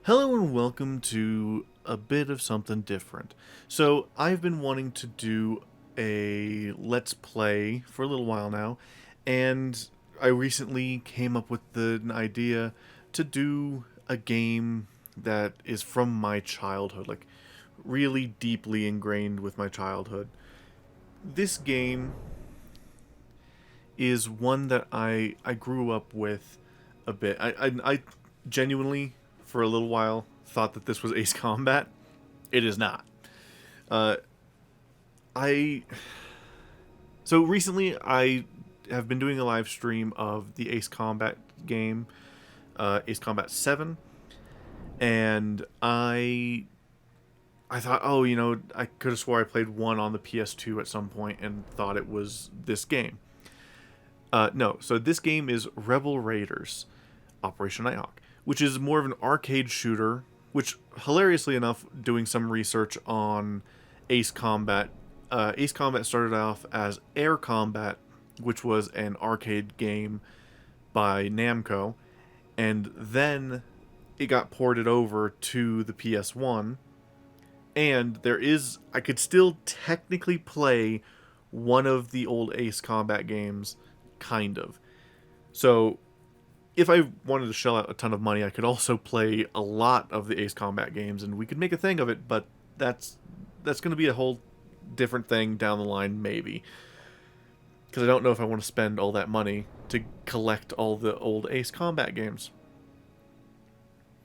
Hello and welcome to a bit of something different. So, I've been wanting to do a Let's Play for a little while now, and I recently came up with an idea to do a game that is from my childhood, like really deeply ingrained with my childhood. This game is one that I grew up with a bit. I genuinely, for a little while, thought that this was Ace Combat. It is not. Uh, I so recently I have been doing a live stream of the Ace Combat game, Ace Combat 7, and I thought, oh, I could have swore I played one on the PS2 at some point and thought it was this game. No, so this game is Rebel Raiders, Operation Nighthawk, which is more of an arcade shooter, which, hilariously enough, doing some research on Ace Combat, Ace Combat started off as Air Combat, which was an arcade game by Namco, and then it got ported over to the PS1, and I could still technically play one of the old Ace Combat games, kind of. So if I wanted to shell out a ton of money, I could also play a lot of the Ace Combat games, and we could make a thing of it. But that's going to be a whole different thing down the line, maybe, because I don't know if I want to spend all that money to collect all the old Ace Combat games.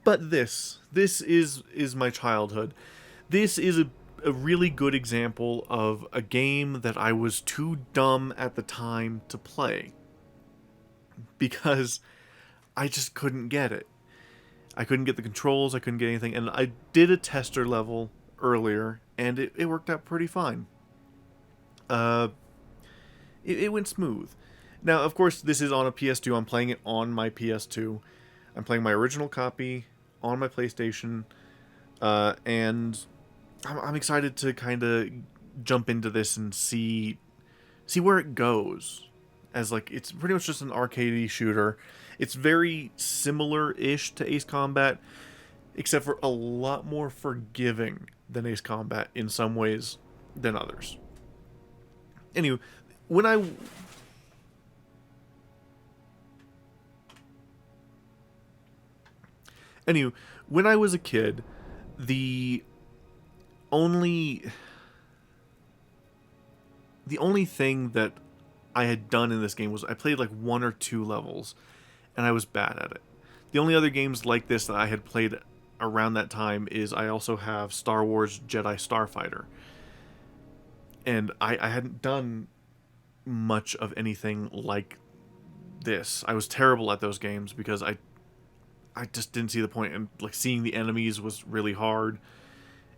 But this is my childhood. This is a really good example of a game that I was too dumb at the time to play, because I just couldn't get it. I couldn't get the controls, I couldn't get anything, and I did a tester level earlier, and it worked out pretty fine. Uh, it went smooth. Now, of course, this is on a PS2. I'm playing it on my PS2. I'm playing my original copy on my PlayStation, and I'm excited to kind of jump into this and see where it goes. As like, it's pretty much just an arcadey shooter. It's very similar-ish to Ace Combat, except for a lot more forgiving than Ace Combat in some ways than others. Anyway, when I anyway, when I was a kid, the only the only thing that I had done in this game was I played like one or two levels, and I was bad at it. The only other games like this that I had played around that time is I also have Star Wars Jedi Starfighter. And I hadn't done much of anything like this. I was terrible at those games because I just didn't see the point, and like seeing the enemies was really hard.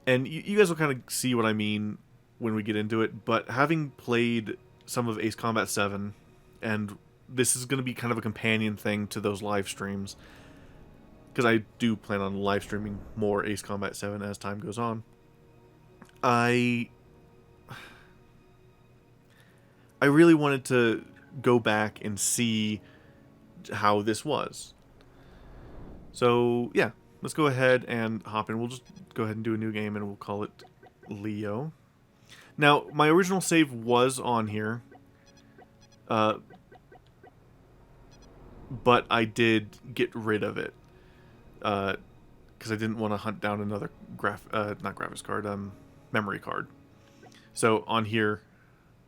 And you guys will kind of see what I mean when we get into it, but having played some of Ace Combat 7, and this is going to be kind of a companion thing to those live streams, because I do plan on live streaming more Ace Combat 7 as time goes on. I really wanted to go back and see how this was. So, yeah, let's go ahead and hop in. We'll just go ahead and do a new game, and we'll call it Leo. Now, my original save was on here, but I did get rid of it, because I didn't want to hunt down another not graphics card, memory card. So on here,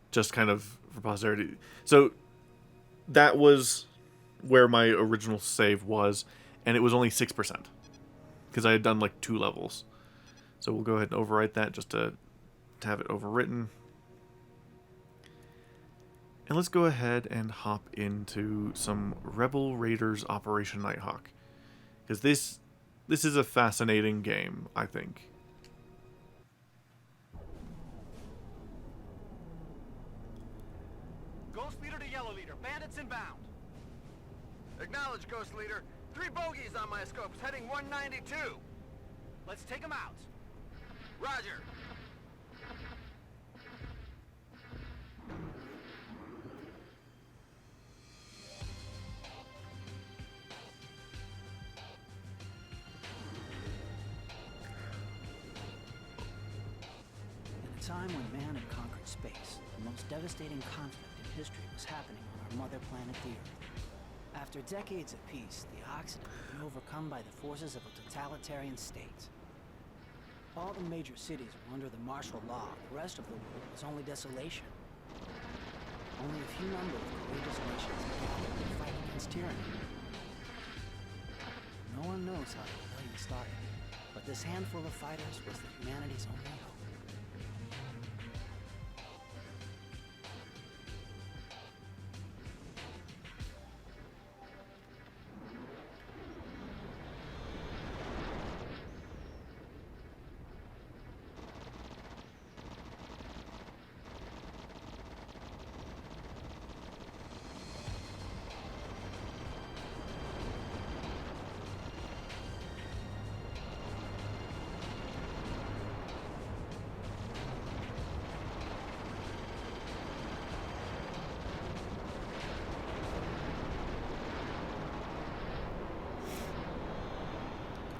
just kind of for posterity. So that was where my original save was, and it was only 6%, because I had done like 2 levels. So we'll go ahead and overwrite that just to have it overwritten. And let's go ahead and hop into some Rebel Raiders Operation Nighthawk, because this is a fascinating game, I think. Ghost Leader to Yellow Leader. Bandits inbound. Acknowledge, Ghost Leader. 3 bogeys on my scopes, heading 192. Let's take them out. Roger. time when man had conquered space, the most devastating conflict in history was happening on our mother planet, the Earth. After decades of peace, the Occident had been overcome by the forces of a totalitarian state. All the major cities were under the martial law. The rest of the world was only desolation. Only a few number of courageous nations had gathered to fight against tyranny. No one knows how the rebellion started, but this handful of fighters was humanity's only hope.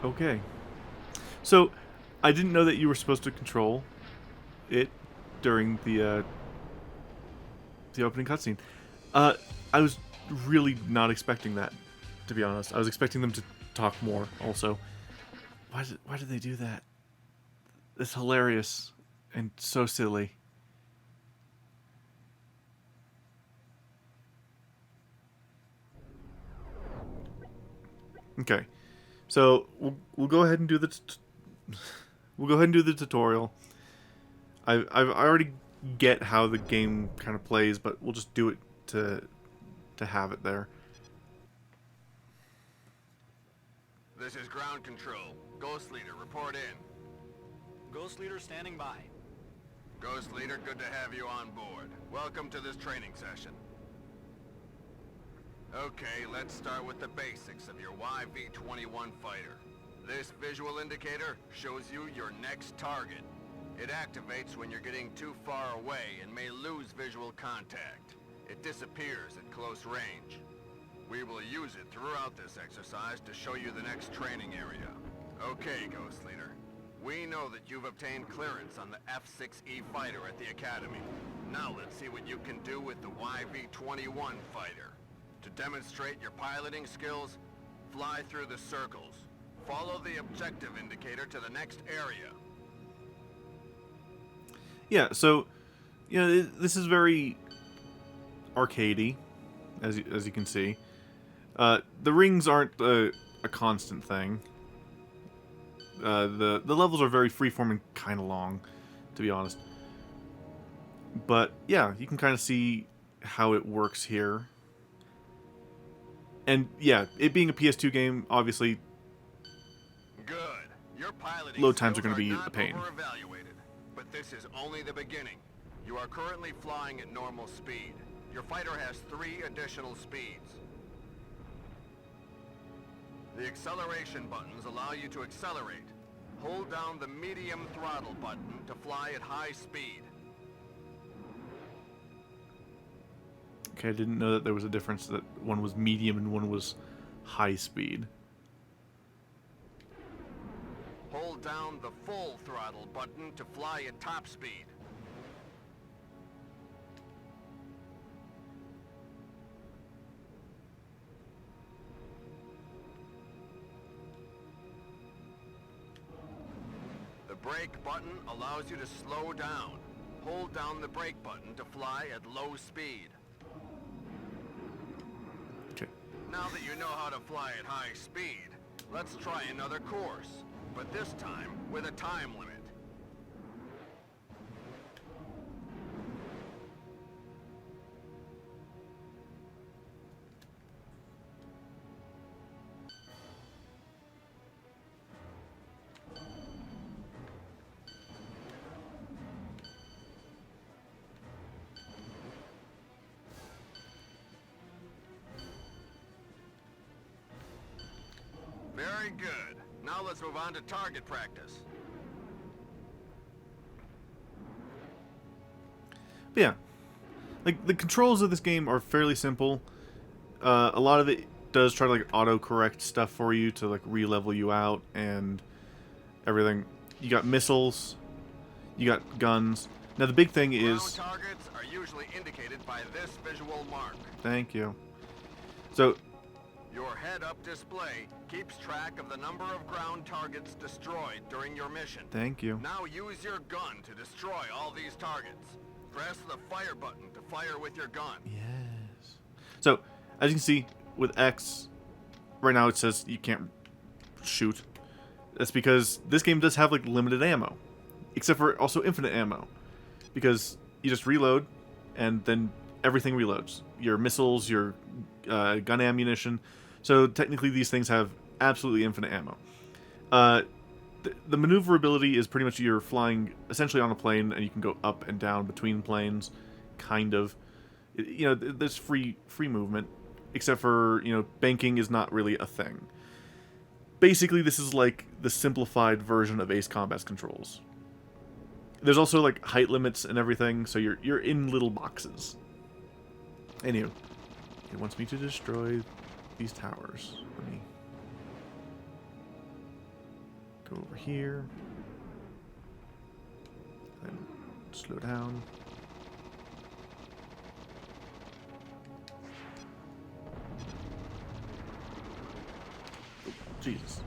Okay. So, I didn't know that you were supposed to control it during the opening cutscene. I was really not expecting that, to be honest. I was expecting them to talk more, also. Why did they do that? It's hilarious and so silly. Okay. So we'll go ahead and do the tutorial. I already get how the game kind of plays, but we'll just do it to have it there. This is ground control. Ghost Leader, report in. Ghost Leader standing by. Ghost Leader, good to have you on board. Welcome to this training session. Okay, let's start with the basics of your YV-21 fighter. This visual indicator shows you your next target. It activates when you're getting too far away and may lose visual contact. It disappears at close range. We will use it throughout this exercise to show you the next training area. Okay, Ghost Leader. We know that you've obtained clearance on the F-6E fighter at the Academy. Now let's see what you can do with the YV-21 fighter. To demonstrate your piloting skills, fly through the circles. Follow the objective indicator to the next area. Yeah, so, you know, this is very arcadey, as you can see. The rings aren't a constant thing. The levels are very freeform and kind of long, to be honest. But yeah, you can kind of see how it works here. And yeah, it being a PS2 game, obviously, Good. Your piloting load times are skills going to be not a pain. over-evaluated, but this is only the beginning. You are currently flying at normal speed. Your fighter has 3 additional speeds. The acceleration buttons allow you to accelerate. Hold down the medium throttle button to fly at high speed. Okay, I didn't know that there was a difference, that one was medium and one was high speed. Hold down the full throttle button to fly at top speed. The brake button allows you to slow down. Hold down the brake button to fly at low speed. Okay. Now that you know how to fly at high speed, let's try another course, but this time with a time limit. Very good. Now let's move on to target practice. But yeah, like, the controls of this game are fairly simple. A lot of it does try to, like, auto-correct stuff for you to, like, re-level you out and everything. You got missiles, you got guns. Now the big thing Ground is... targets are usually indicated by this visual mark. Thank you. So, Your head-up display keeps track of the number of ground targets destroyed during your mission. thank you. Now use your gun to destroy all these targets. Press the fire button to fire with your gun. Yes. So, as you can see, with X, right now it says you can't shoot. That's because this game does have, like, limited ammo. Except for also infinite ammo. Because you just reload, and then everything reloads. Your missiles, your gun ammunition. So technically these things have absolutely infinite ammo. The maneuverability is pretty much you're flying essentially on a plane, and you can go up and down between planes, kind of. You know, there's free movement, except for, you know, banking is not really a thing. Basically, this is like the simplified version of Ace Combat's controls. There's also like height limits and everything, so you're in little boxes. Anywho, it wants me to destroy these towers. Let me go over here. Then slow down. Oh, Jesus.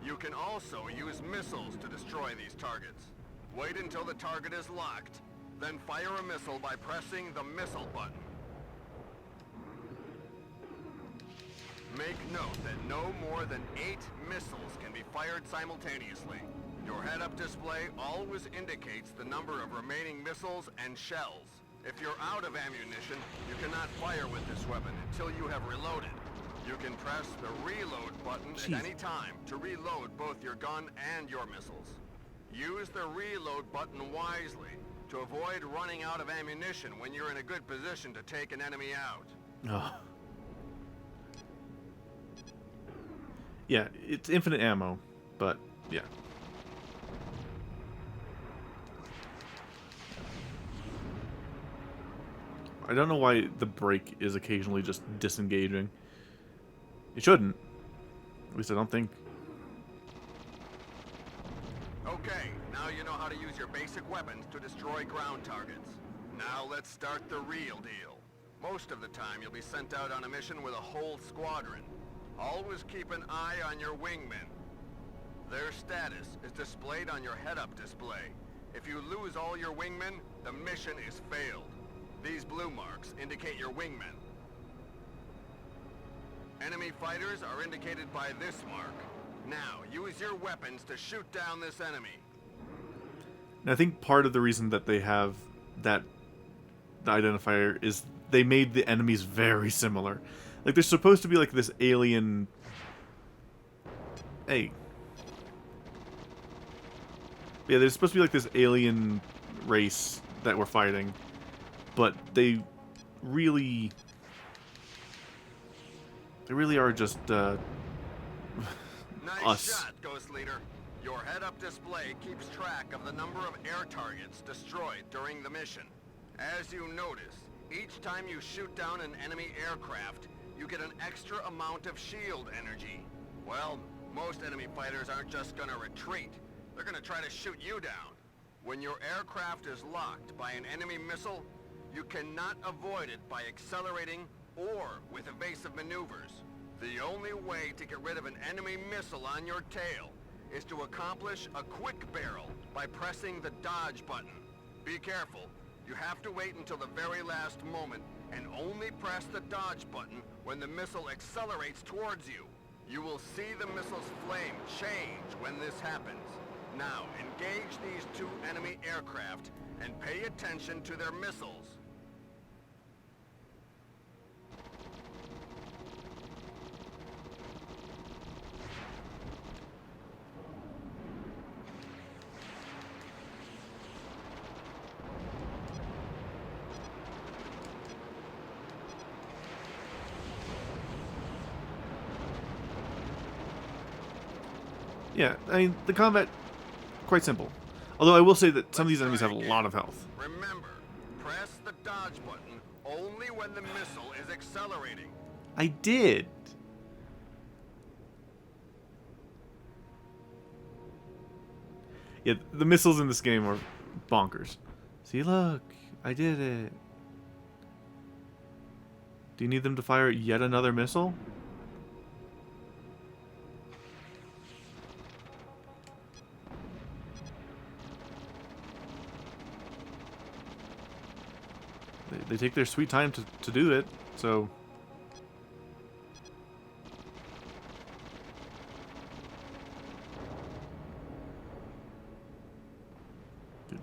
You can also use missiles to destroy these targets. Wait until the target is locked, then fire a missile by pressing the missile button. Make note that no more than 8 missiles can be fired simultaneously. Your head-up display always indicates the number of remaining missiles and shells. If you're out of ammunition, you cannot fire with this weapon until you have reloaded. You can press the reload button Jeez. at any time to reload both your gun and your missiles. Use the reload button wisely to avoid running out of ammunition when you're in a good position to take an enemy out. Oh. Yeah, it's infinite ammo, but yeah. I don't know why the brake is occasionally just disengaging. It shouldn't. At least I don't think. Okay, now you know how to use your basic weapons to destroy ground targets. Now let's start the real deal. Most of the time you'll be sent out on a mission with a whole squadron. Always keep an eye on your wingmen. Their status is displayed on your head-up display. If you lose all your wingmen, the mission is failed. These blue marks indicate your wingmen. Enemy fighters are indicated by this mark. Now, use your weapons to shoot down this enemy. And I think part of the reason that they have that identifier is they made the enemies very similar. Like, they're supposed to be like this alien... Hey. Yeah, they're supposed to be like this alien race that we're fighting. But they really... They really are just, Nice us. shot, Ghost Leader. Your head-up display keeps track of the number of air targets destroyed during the mission. As you notice, each time you shoot down an enemy aircraft, you get an extra amount of shield energy. Well, most enemy fighters aren't just gonna retreat. They're gonna try to shoot you down. When your aircraft is locked by an enemy missile, you cannot avoid it by accelerating or with evasive maneuvers. The only way to get rid of an enemy missile on your tail is to accomplish a quick barrel by pressing the dodge button. Be careful. You have to wait until the very last moment and only press the dodge button when the missile accelerates towards you. You will see the missile's flame change when this happens. Now, engage these 2 enemy aircraft and pay attention to their missiles. Yeah, I mean, the combat, quite simple. Although I will say that some of these enemies have a lot of health. Remember, press the dodge button only when the missile is accelerating. I did. Yeah, the missiles in this game are bonkers. See, look, I did it. Do you need them to fire yet another missile? They take their sweet time to do it, so...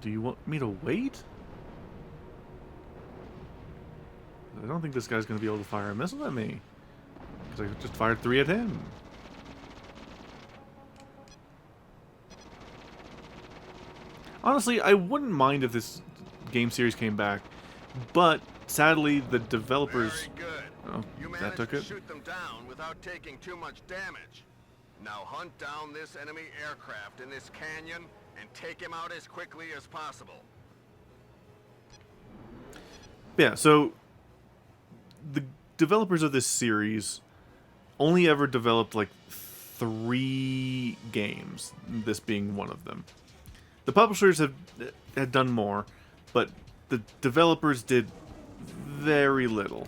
Do you want me to wait? I don't think this guy's going to be able to fire a missile at me. Because I just fired 3 at him. Honestly, I wouldn't mind if this game series came back. But, sadly, the developers... Very good. Oh, You that managed took to it? shoot them down without taking too much damage. Now hunt down this enemy aircraft in this canyon and take him out as quickly as possible. Yeah, so... The developers of this series only ever developed, like, 3 games. This being one of them. The publishers had done more, but the developers did very little.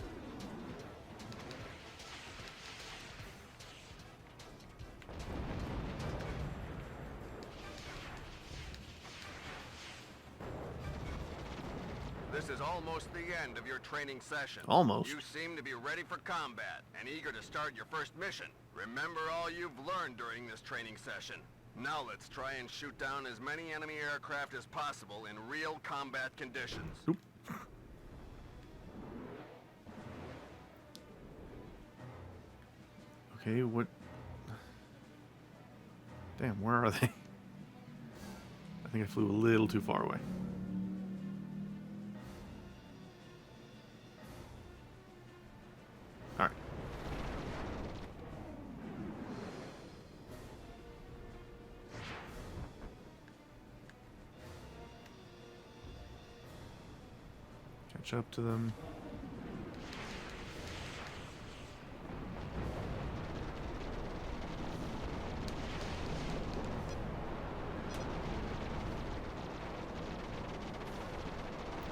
This is almost the end of your training session. Almost. You seem to be ready for combat and eager to start your first mission. Remember all you've learned during this training session. Now let's try and shoot down as many enemy aircraft as possible in real combat conditions. Oop. Okay, what... Damn, where are they? I think I flew a little too far away. Alright. Catch up to them.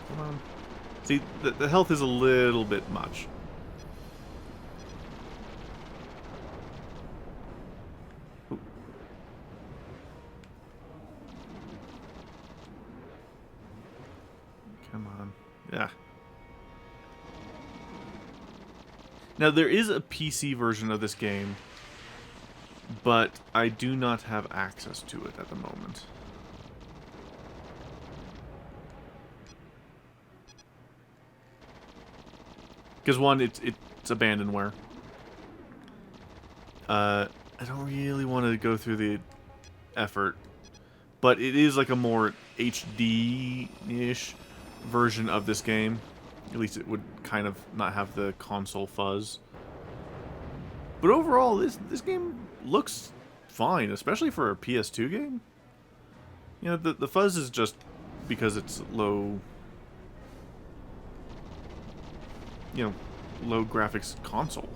Come on. See, the health is a little bit much. Oop. Come on. Yeah. Now, there is a PC version of this game, but I do not have access to it at the moment. Because one, it's abandonware. I don't really want to go through the effort, but it is like a more HD-ish version of this game. At least it would kind of not have the console fuzz. But overall, this game looks fine, especially for a PS2 game. You know, the fuzz is just because it's low... You know, low graphics console.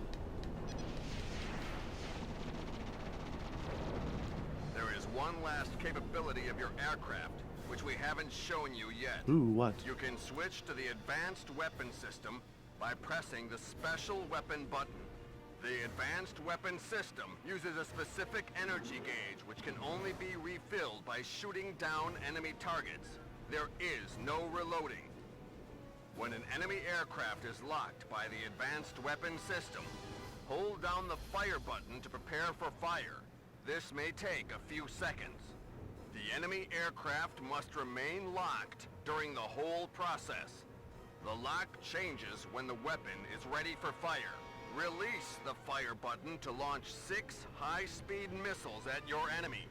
There is one last capability of your aircraft, which we haven't shown you yet. Ooh, what? You can switch to the advanced weapon system by pressing the special weapon button. The advanced weapon system uses a specific energy gauge which can only be refilled by shooting down enemy targets. There is no reloading. When an enemy aircraft is locked by the advanced weapon system, hold down the fire button to prepare for fire. This may take a few seconds. The enemy aircraft must remain locked during the whole process. The lock changes when the weapon is ready for fire. Release the fire button to launch 6 high-speed missiles at your enemy.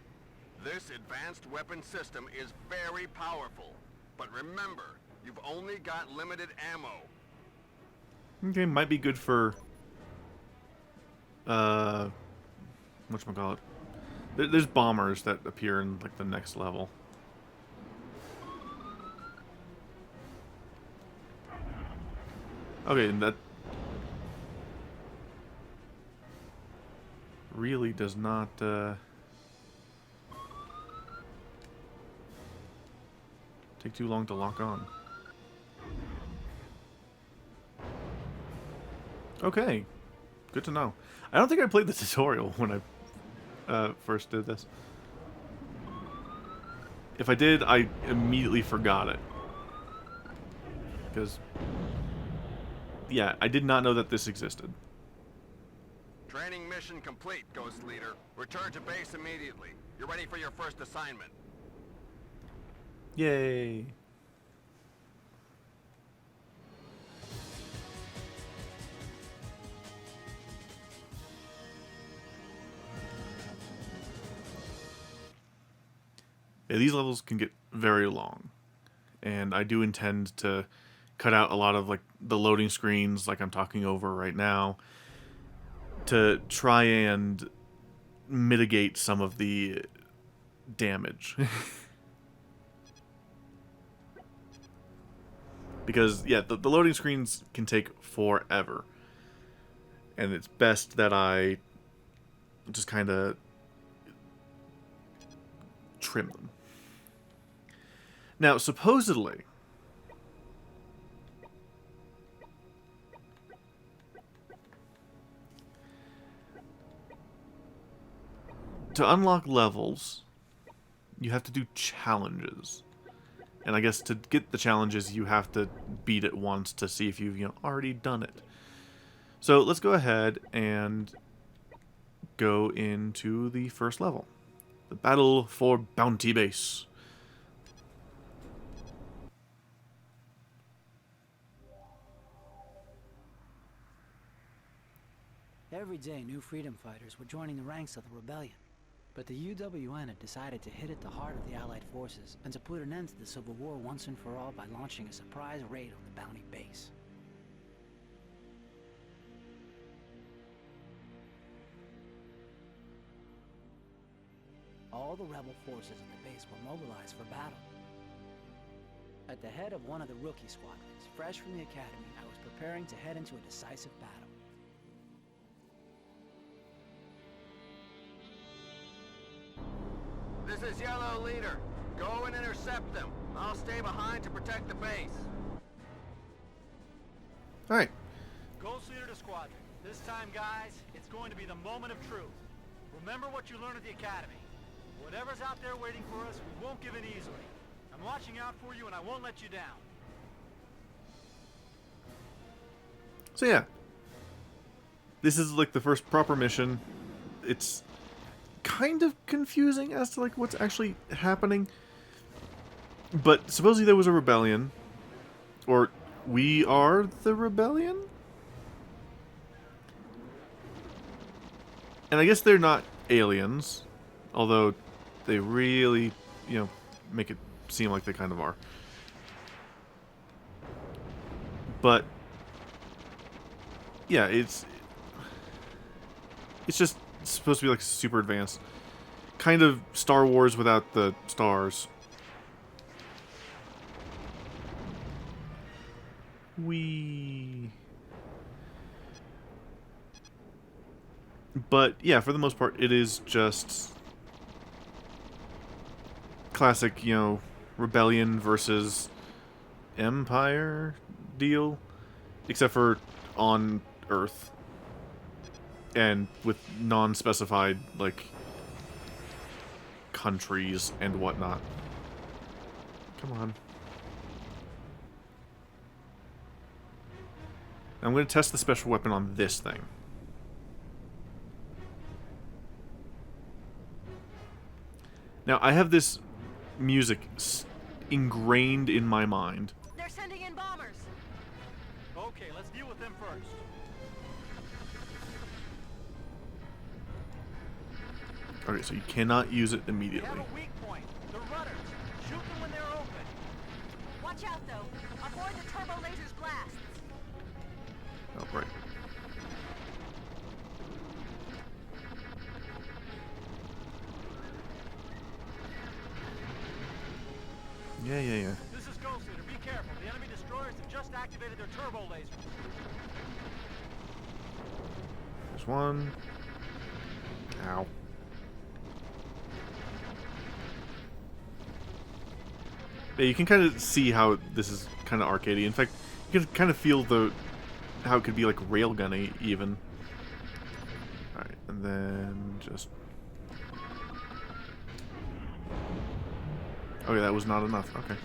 This advanced weapon system is very powerful, but remember, you've only got limited ammo. Okay, might be good for... whatchamacallit? There's bombers that appear in, like, the next level. Okay, and that... really does not, Take too long to lock on. Okay. Good to know. I don't think I played the tutorial when I first did this. If I did, I immediately forgot it. Because, yeah, I did not know that this existed. Training mission complete, Ghost Leader. Return to base immediately. You're ready for your first assignment. Yay. Yeah, these levels can get very long, and I do intend to cut out a lot of like the loading screens like I'm talking over right now to try and mitigate some of the damage. Because, yeah, the loading screens can take forever, and it's best that I just kind of trim them. Now, supposedly, to unlock levels, you have to do challenges. And I guess to get the challenges, you have to beat it once to see if you've, already done it. So let's go ahead and go into the first level. The Battle for Bounty Base. Every day, new freedom fighters were joining the ranks of the rebellion. But the UWN had decided to hit at the heart of the Allied forces and to put an end to the Civil War once and for all by launching a surprise raid on the Bounty Base. All the rebel forces at the base were mobilized for battle. At the head of one of the rookie squadrons, fresh from the academy, I was preparing to head into a decisive battle. This is Yellow Leader. Go and intercept them. I'll stay behind to protect the base. Alright. Ghost Leader to Squadron. This time, guys, it's going to be the moment of truth. Remember what you learned at the Academy. Whatever's out there waiting for us, we won't give in easily. I'm watching out for you and I won't let you down. So yeah. This is like the first proper mission. It's kind of confusing as to like what's actually happening. But supposedly there was a rebellion. Or we are the rebellion? And I guess they're not aliens. Although they really, make it seem like they kind of are. But yeah, it's just supposed to be like super advanced. Kind of Star Wars without the stars. But yeah, for the most part, it is just classic, rebellion versus empire deal, except for on Earth and with non-specified like countries and whatnot. Come on. I'm going to test the special weapon on this thing. Now, I have this music ingrained in my mind. They're sending in bombers. Okay, let's deal with them first. Okay, so you cannot use it They immediately. have a weak point. The rudders. Shoot them when they're open. Watch out, though. Avoid the turbo laser's blasts. Oh, right. Yeah. This is Ghost Leader. Be careful. The enemy destroyers have just activated their turbo lasers. There's one. Ow. Yeah, you can kind of see how this is kind of arcadey. In fact, you can kind of feel how it could be like railgunny even. All right, and then just. Okay, that was not enough. Okay,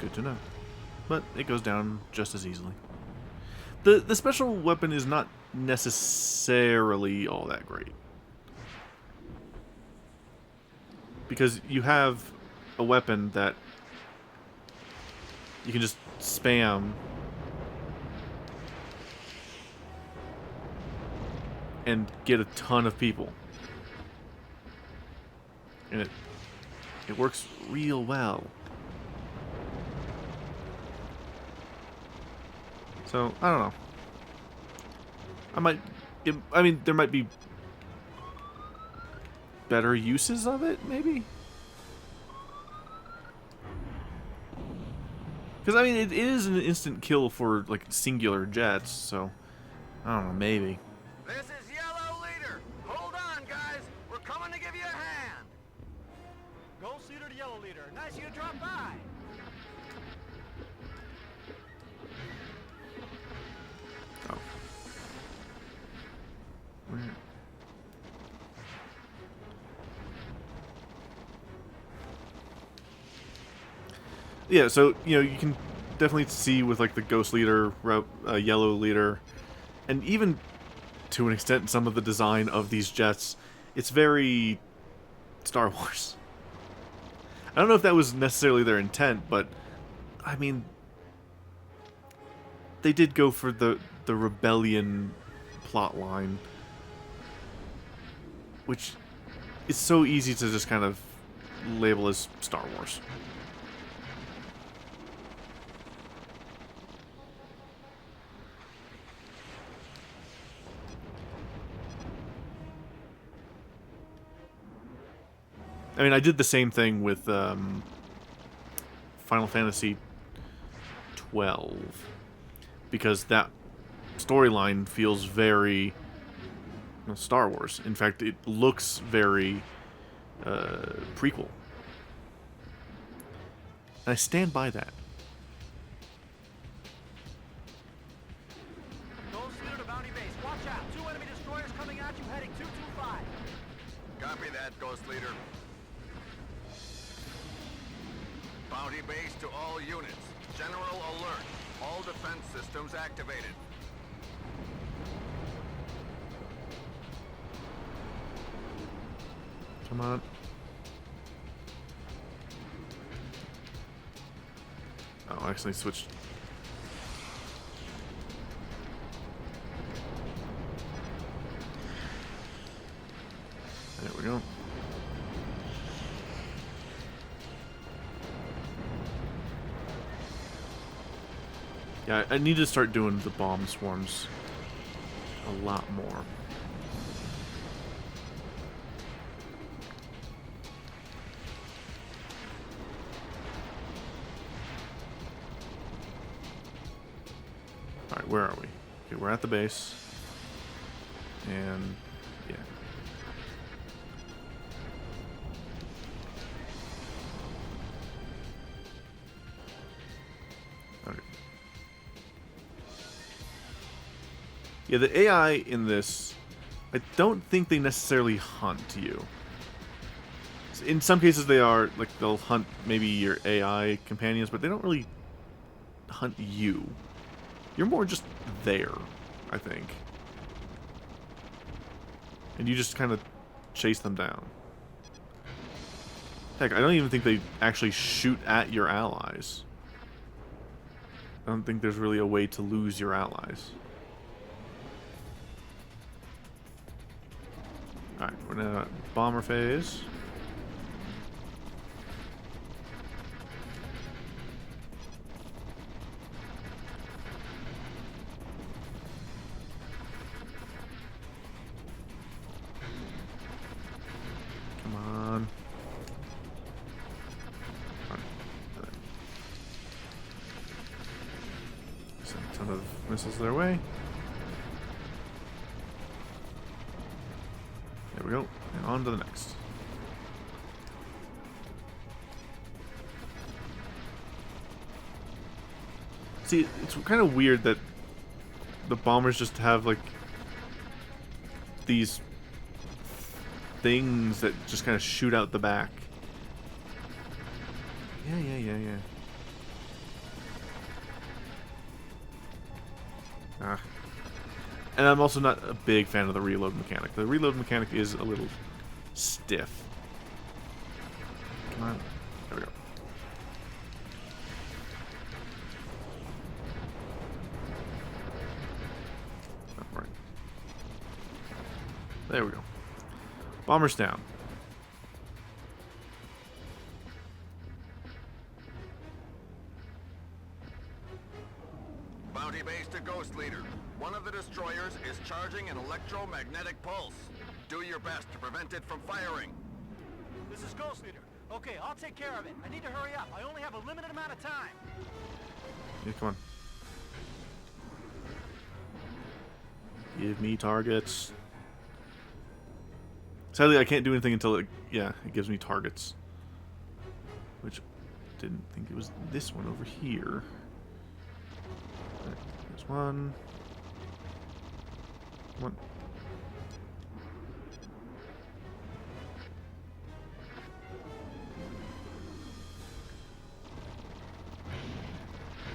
good to know. But it goes down just as easily. The special weapon is not necessarily all that great, because you have a weapon that you can just spam and get a ton of people, and it works real well. So I don't know. I mean, there might be better uses of it, maybe. Because I mean, it is an instant kill for like singular jets, so I don't know, maybe. This is Yellow Leader. Hold on, guys. We're coming to give you a hand. Ghost Leader to Yellow Leader. Nice you dropped by. Oh. Where? Yeah, so, you know, you can definitely see with, like, the Ghost Leader, Yellow Leader, and even, to an extent, some of the design of these jets, it's very Star Wars. I don't know if that was necessarily their intent, but, I mean, they did go for the rebellion plotline, which is so easy to just kind of label as Star Wars. I mean, I did the same thing with Final Fantasy 12, because that storyline feels very Star Wars. In fact, it looks very prequel. And I stand by that. Ghost Leader to Bounty Base. Watch out. 2 enemy destroyers coming at you heading 225. Copy that, Ghost Leader. Bounty base to all units. General alert. All defense systems activated. Come on. Oh, I actually switched. There we go. Yeah, I need to start doing the bomb swarms a lot more. Alright, where are we? Okay, we're at the base. And, yeah. Okay. Yeah, the AI in this, I don't think they necessarily hunt you. In some cases they are, like, they'll hunt maybe your AI companions, but they don't really hunt you. You're more just there, I think. And you just kind of chase them down. Heck, I don't even think they actually shoot at your allies. I don't think there's really a way to lose your allies. Alright, we're in a bomber phase. Come on. Alright. Send a ton of missiles their way. There we go. And on to the next. See, it's kind of weird that the bombers just have, like, these things that just kind of shoot out the back. Yeah. Ah. And I'm also not a big fan of the reload mechanic. The reload mechanic is a little stiff. Come on. There we go. Alright. There we go. Bombers down. Bounty base to Ghost Leader. One of the destroyers is charging an electromagnetic pulse. Do your best to prevent it from firing. This is Ghost Leader. Okay, I'll take care of it. I need to hurry up. I only have a limited amount of time. Yeah, come on. Give me targets. Sadly, I can't do anything until it gives me targets. Which, didn't think it was this one over here. Right, there's one. One.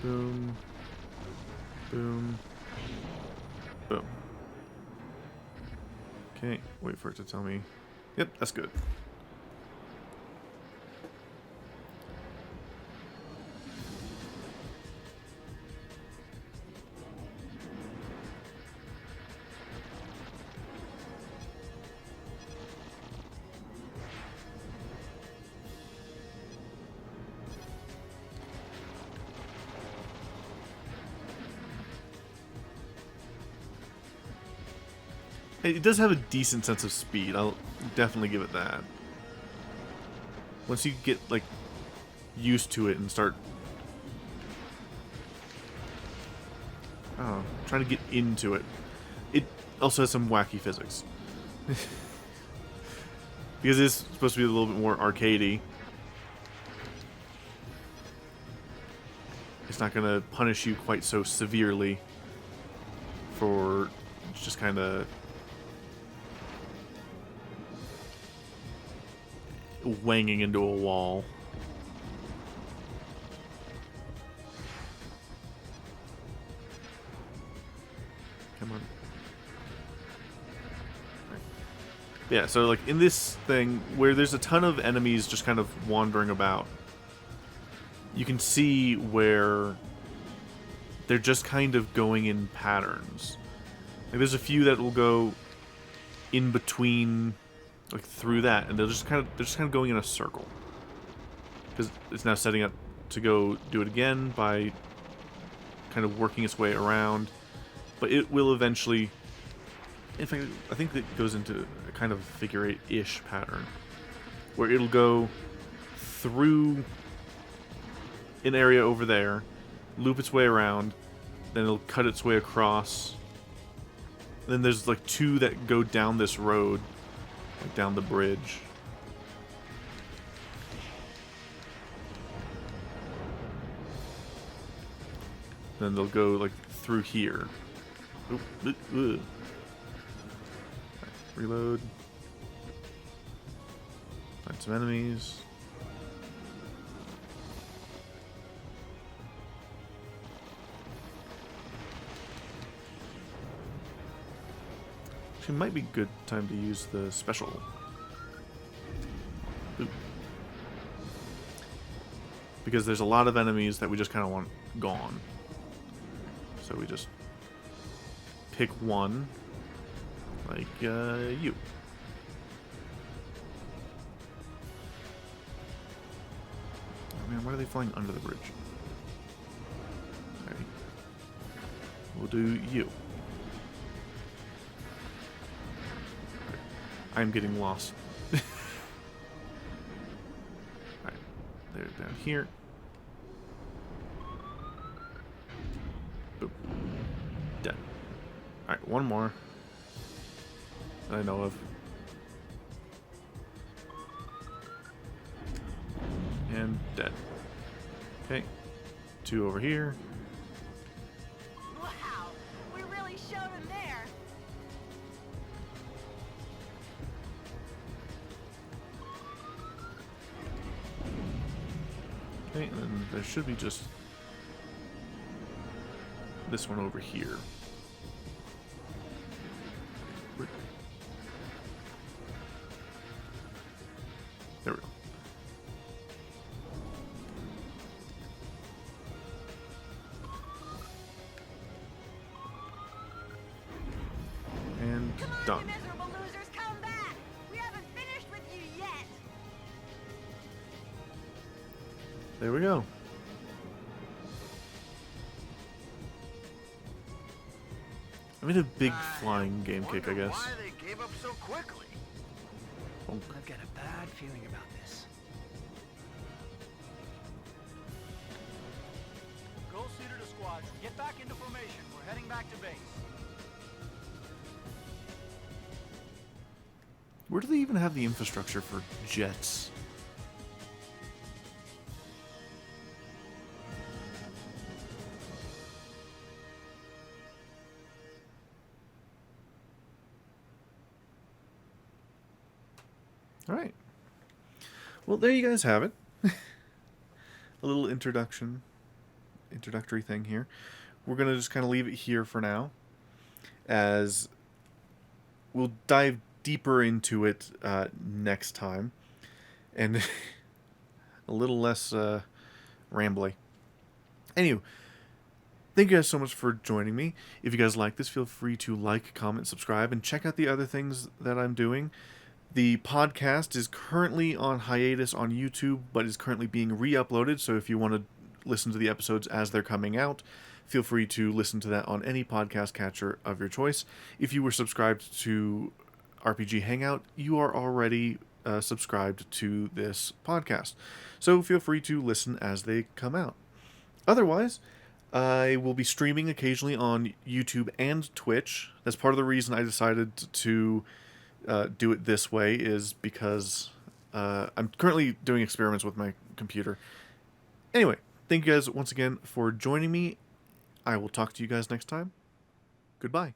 Boom. Boom. Boom. Okay, wait for it to tell me. Yep, that's good. It does have a decent sense of speed. I'll definitely give it that. Once you get, like, used to it and start trying to get into it. It also has some wacky physics. Because it's supposed to be a little bit more arcadey. It's not going to punish you quite so severely for just kind of wanging into a wall. Come on. Yeah, so like in this thing where there's a ton of enemies just kind of wandering about, you can see where they're just kind of going in patterns. Like there's a few that will go in between, like through that, and they're just kind of going in a circle. Because it's now setting up to go do it again by kind of working its way around. But it will eventually, in fact, I think it goes into a kind of figure eight-ish pattern, where it'll go through an area over there, loop its way around, then it'll cut its way across. And then there's like two that go down this road, like down the bridge. Then they'll go like through here. Oop, oop, oop. Right, reload. Find some enemies. Actually, might be a good time to use the special. Oop. Because there's a lot of enemies that we just kind of want gone. So we just pick one, like you. Oh man, why are they flying under the bridge? Okay. We'll do you. I'm getting lost. Alright, they're down here. Boop. Dead. Alright, one more that I know of. And dead. Okay. Two over here. Okay, and then there should be just this one over here. There we go. And Come on, done. you miserable losers, come back! We haven't finished with you yet! There we go. I'm in a big flying game kick, I Wonder guess. why they gave up so quickly. I've got a bad feeling about this. Gold Cedar to squadron. Get back into formation. We're heading back to base. Where do they even have the infrastructure for jets? All right. Well, there you guys have it. A little introductory thing here. We're going to just kind of leave it here for now, as we'll dive deeper into it next time, and a little less rambly. Anyway, thank you guys so much for joining me. If you guys like this, feel free to like, comment, subscribe, and check out the other things that I'm doing. The podcast is currently on hiatus on YouTube, but is currently being re-uploaded, so if you want to listen to the episodes as they're coming out, feel free to listen to that on any podcast catcher of your choice. If you were subscribed to RPG Hangout, you are already subscribed to this podcast, so feel free to listen as they come out. Otherwise, I will be streaming occasionally on YouTube and Twitch. That's part of the reason I decided to do it this way, is because I'm currently doing experiments with my computer. Anyway, thank you guys once again for joining me. I will talk to you guys next time. Goodbye.